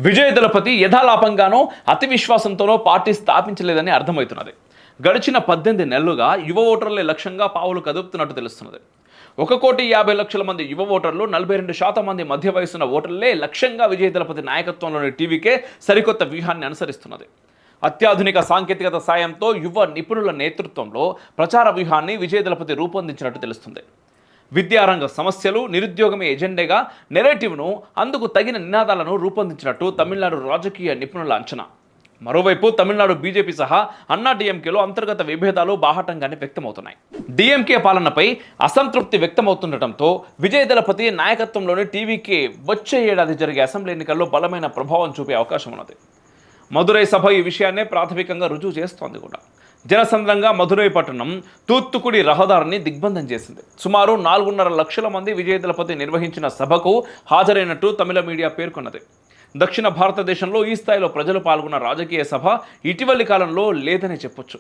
విజయ దళపతి యథాలాపంగానో అతి విశ్వాసంతోనో పార్టీ స్థాపించలేదని అర్థమవుతున్నది. గడిచిన 18 నెలలుగా యువ ఓటర్లే లక్ష్యంగా పావులు కదుపుతున్నట్టు తెలుస్తున్నది. 1,50,00,000 మంది యువ ఓటర్లు, 42% మంది మధ్య వయసున్న ఓటర్లే లక్ష్యంగా విజయ దళపతి నాయకత్వంలోని టీవీకే సరికొత్త వ్యూహాన్ని అనుసరిస్తున్నది. అత్యాధునిక సాంకేతికత సాయంతో యువ నిపుణుల నేతృత్వంలో ప్రచార వ్యూహాన్ని విజయ దళపతి రూపొందించినట్టు తెలుస్తుంది. విద్యారంగ సమస్యలు, నిరుద్యోగమే ఎజెండాగా నెరేటివ్ను, అందుకు తగిన నినాదాలను రూపొందించినట్టు తమిళనాడు రాజకీయ నిపుణుల అంచనా. మరోవైపు తమిళనాడు బీజేపీ సహా అన్నా డీఎంకేలో అంతర్గత విభేదాలు బాహాటంగానే వ్యక్తమవుతున్నాయి. డీఎంకే పాలనపై అసంతృప్తి వ్యక్తమవుతుండటంతో విజయ దళపతి నాయకత్వంలోని టీవీకే వచ్చే ఏడాది జరిగే అసెంబ్లీ ఎన్నికల్లో బలమైన ప్రభావం చూపే అవకాశం ఉన్నది. మదురై సభ ఈ విషయాన్నే ప్రాథమికంగా రుజువు చేస్తోంది కూడా. జనసంద్రంగా మదురై పట్టణం తూత్తుకుడి రహదారిని దిగ్బంధం చేసింది. సుమారు 4.5 లక్షల మంది విజయ దళపతి నిర్వహించిన సభకు హాజరైనట్టు తమిళ మీడియా పేర్కొన్నది. దక్షిణ భారతదేశంలో ఈ స్థాయిలో ప్రజలు పాల్గొన్న రాజకీయ సభ ఇటీవలి కాలంలో లేదని చెప్పొచ్చు.